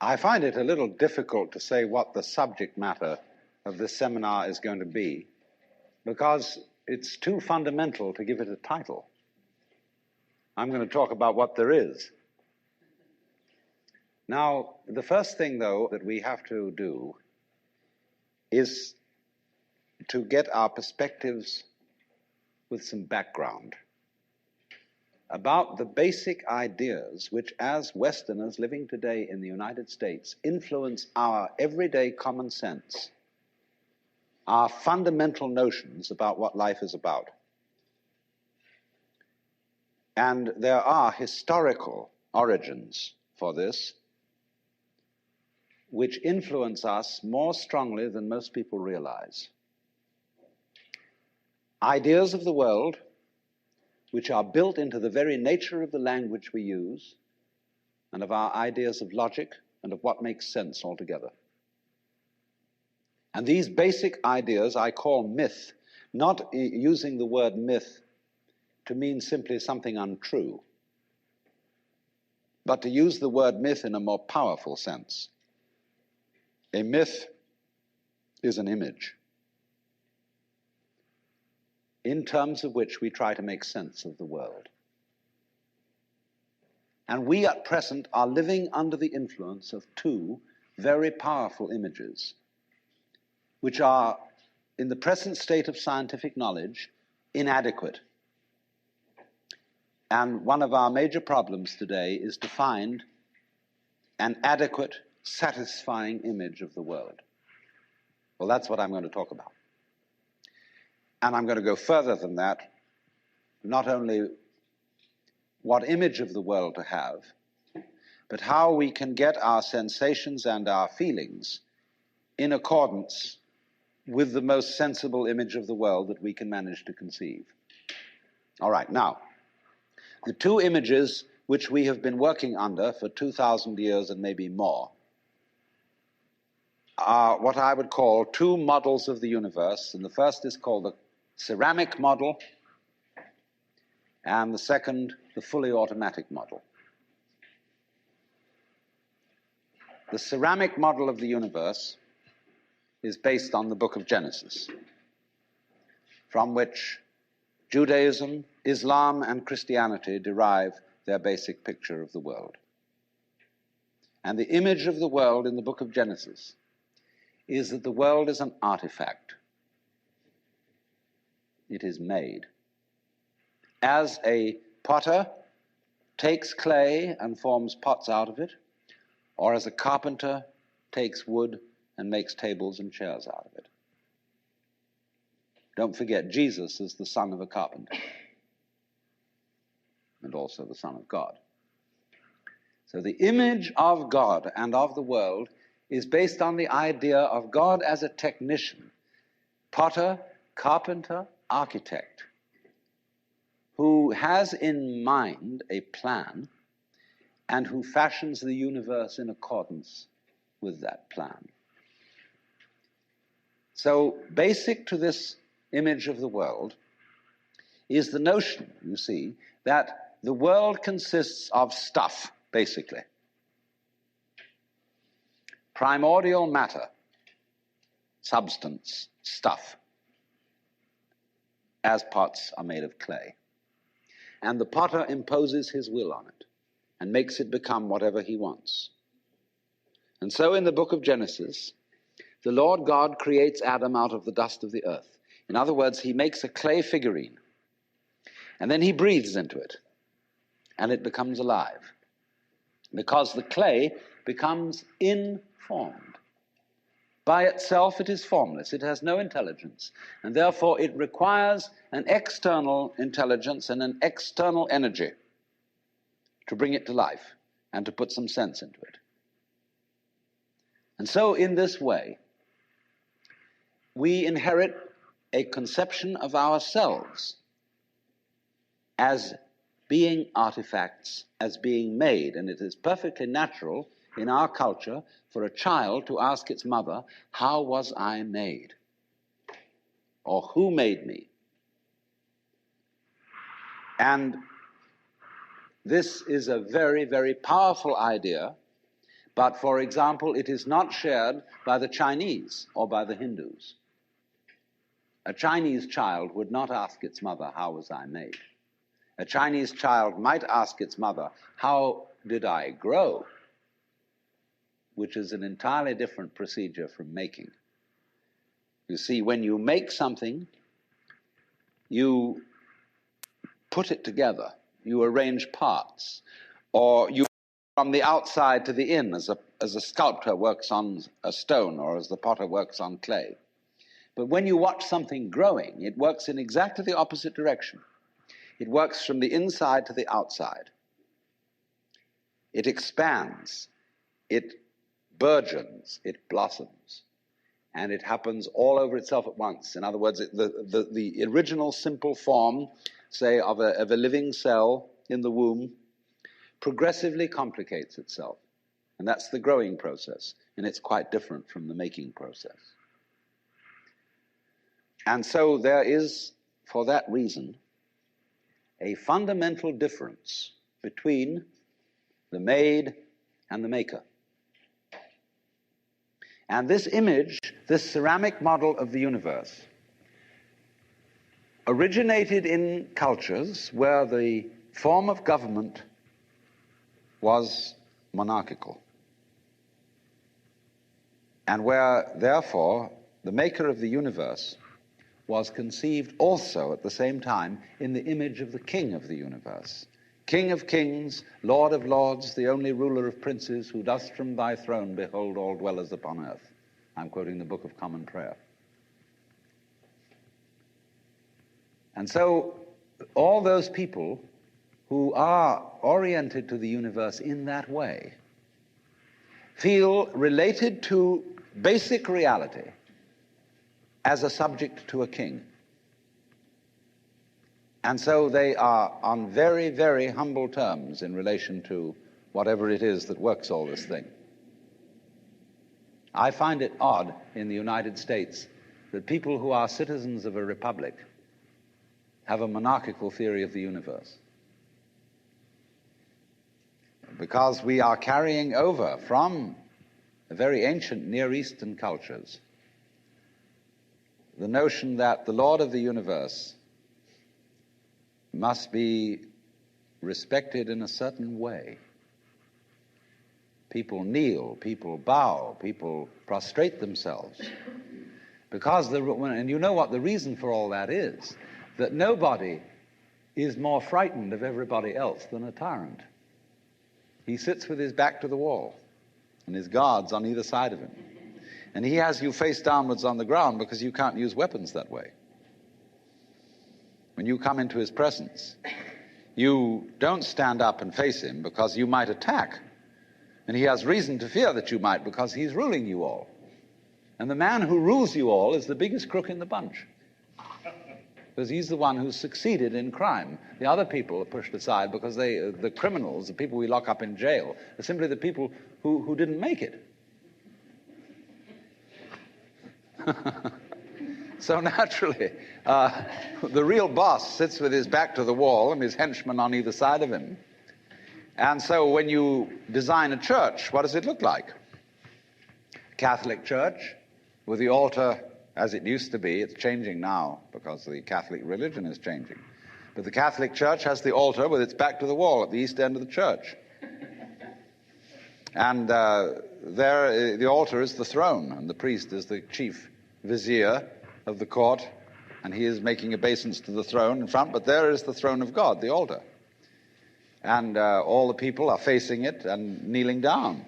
I find it a little difficult to say what the subject matter of this seminar is going to be, because it's too fundamental to give it a title. I'm going to talk about what there is. Now, the first thing, though, that we have to do is to get our perspectives with some background about the basic ideas which, as Westerners living today in the United States, influence our everyday common sense, our fundamental notions about what life is about. And there are historical origins for this, which influence us more strongly than most people realize. Ideas of the world, which are built into the very nature of the language we use, and of our ideas of logic and of what makes sense altogether. And these basic ideas I call myth, not using the word myth to mean simply something untrue, but to use the word myth in a more powerful sense. A myth is an image in terms of which we try to make sense of the world. And we at present are living under the influence of two very powerful images, which are, in the present state of scientific knowledge, inadequate. And one of our major problems today is to find an adequate, satisfying image of the world. Well, that's what I'm going to talk about. And I'm going to go further than that, not only what image of the world to have, but how we can get our sensations and our feelings in accordance with the most sensible image of the world that we can manage to conceive. All right, now, the two images which we have been working under for 2,000 years and maybe more are what I would call two models of the universe, and the first is called the ceramic model, and the second, the fully automatic model. The ceramic model of the universe is based on the book of Genesis, from which Judaism, Islam, and Christianity derive their basic picture of the world. And the image of the world in the book of Genesis is that the world is an artifact. It is made. As a potter takes clay and forms pots out of it, or as a carpenter takes wood and makes tables and chairs out of it. Don't forget, Jesus is the son of a carpenter, and also the Son of God. So the image of God and of the world is based on the idea of God as a technician, potter, carpenter, architect, who has in mind a plan and who fashions the universe in accordance with that plan. So basic to this image of the world is the notion, you see, that the world consists of stuff, basically. Primordial matter, substance, stuff, as pots are made of clay. And the potter imposes his will on it and makes it become whatever he wants. And so in the book of Genesis, the Lord God creates Adam out of the dust of the earth. In other words, he makes a clay figurine, and then he breathes into it, and it becomes alive, because the clay becomes informed. By itself, it is formless. It has no intelligence, and therefore it requires an external intelligence and an external energy to bring it to life and to put some sense into it. And so in this way, we inherit a conception of ourselves as being artifacts, as being made, and it is perfectly natural in our culture for a child to ask its mother, how was I made? Or who made me? And this is a very, very powerful idea, But, for example, it is not shared by the Chinese or by the Hindus. A Chinese child would not ask its mother, "How was I made?" A Chinese child might ask its mother, "How did I grow?" which is an entirely different procedure from making. You see, when you make something, you put it together, you arrange parts, or you from the outside to the in, as a sculptor works on a stone or as the potter works on clay. But when you watch something growing, it works in exactly the opposite direction. It works from the inside to the outside. It expands, it burgeons, it blossoms, and it happens all over itself at once. In other words, the original simple form, say, of a living cell in the womb, progressively complicates itself. And that's the growing process, and it's quite different from the making process. And so there is, for that reason, a fundamental difference between the made and the maker. And this image, this ceramic model of the universe, originated in cultures where the form of government was monarchical, and where, therefore, the maker of the universe was conceived also at the same time in the image of the king of the universe. King of kings, Lord of lords, the only ruler of princes, who dost from thy throne behold all dwellers upon earth. I'm quoting the Book of Common Prayer. And so all those people who are oriented to the universe in that way feel related to basic reality as a subject to a king. And so they are on very, very humble terms in relation to whatever it is that works all this thing. I find it odd in the United States that people who are citizens of a republic have a monarchical theory of the universe, because we are carrying over from the very ancient Near Eastern cultures the notion that the Lord of the universe must be respected in a certain way. People kneel, people bow, people prostrate themselves. Because, and you know what the reason for all that is, that nobody is more frightened of everybody else than a tyrant. He sits with his back to the wall, and his guards on either side of him. And he has you face downwards on the ground because you can't use weapons that way. When you come into his presence, you don't stand up and face him because you might attack. And he has reason to fear that you might, because he's ruling you all. And the man who rules you all is the biggest crook in the bunch, because he's the one who's succeeded in crime. The other people are pushed aside because the criminals, the people we lock up in jail, are simply the people who didn't make it. So naturally, the real boss sits with his back to the wall and his henchmen on either side of him. And so when you design a church, what does it look like? Catholic church with the altar as it used to be. It's changing now because the Catholic religion is changing. But the Catholic church has the altar with its back to the wall at the east end of the church. And there, the altar is the throne, and the priest is the chief vizier of the court, and he is making obeisance to the throne in front, but there is the throne of God, the altar. And all the people are facing it and kneeling down.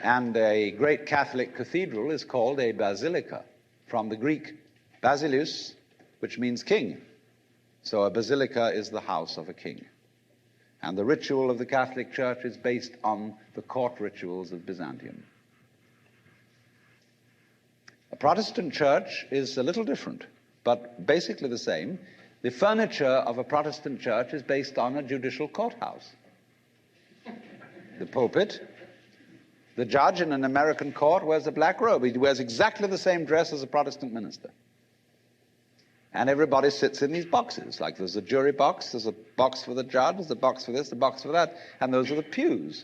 And a great Catholic cathedral is called a basilica, from the Greek basileus, which means king. So a basilica is the house of a king. And the ritual of the Catholic Church is based on the court rituals of Byzantium. A Protestant church is a little different, but basically the same. The furniture of a Protestant church is based on a judicial courthouse. The pulpit. The judge in an American court wears a black robe. He wears exactly the same dress as a Protestant minister. And everybody sits in these boxes. Like there's a jury box, there's a box for the judge, there's a box for this, a box for that, and those are the pews.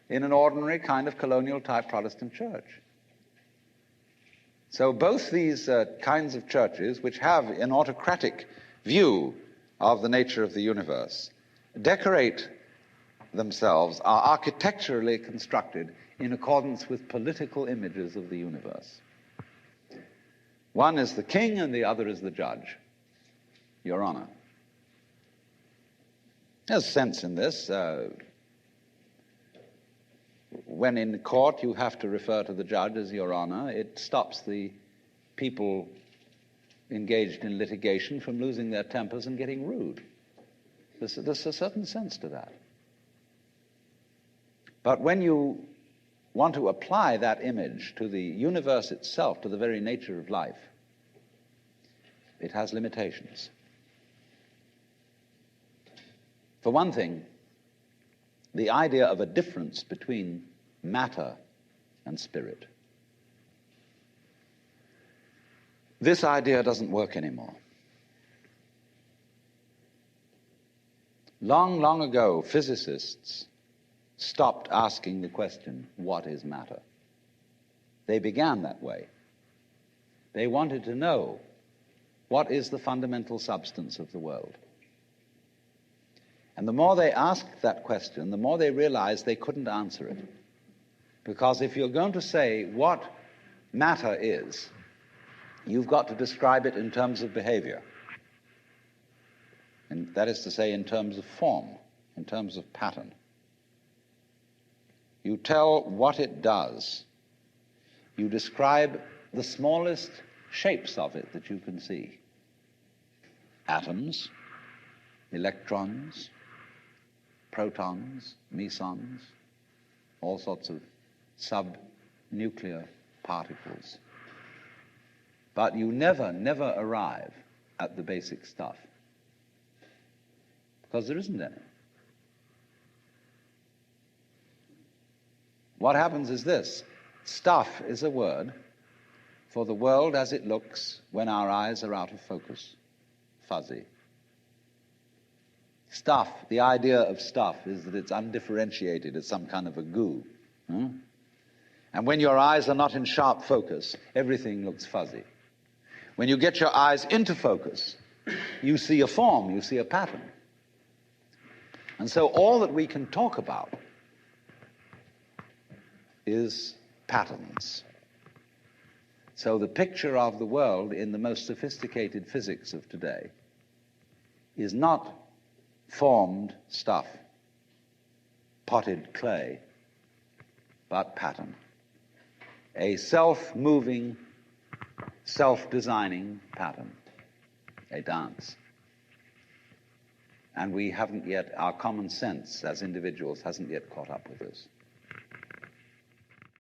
in an ordinary kind of colonial-type Protestant church. So both these kinds of churches, which have an autocratic view of the nature of the universe, decorate themselves, are architecturally constructed in accordance with political images of the universe. One is the king and the other is the judge, Your Honor. There's sense in this. When in court you have to refer to the judge as Your Honor, it stops the people engaged in litigation from losing their tempers and getting rude. There's a certain sense to that. But when you want to apply that image to the universe itself, to the very nature of life, it has limitations. For one thing, the idea of a difference between matter and spirit. This idea doesn't work anymore. Long, long ago, physicists stopped asking the question, what is matter? They began that way. They wanted to know, what is the fundamental substance of the world? And the more they asked that question, the more they realized they couldn't answer it. Because if you're going to say what matter is, you've got to describe it in terms of behavior. And that is to say, in terms of form, in terms of pattern. You tell what it does. You describe the smallest shapes of it that you can see. Atoms, electrons, protons, mesons, all sorts of subnuclear particles. But you never arrive at the basic stuff, because there isn't any. What happens is this: stuff is a word for the world as it looks when our eyes are out of focus, fuzzy. Stuff, the idea of stuff is that it's undifferentiated, it's some kind of a goo. And when your eyes are not in sharp focus, everything looks fuzzy. When you get your eyes into focus, you see a form, you see a pattern. And so all that we can talk about is patterns. So the picture of the world in the most sophisticated physics of today is not formed stuff, potted clay, but pattern. A self-moving, self-designing pattern, a dance. And we haven't yet, our common sense as individuals hasn't yet caught up with this.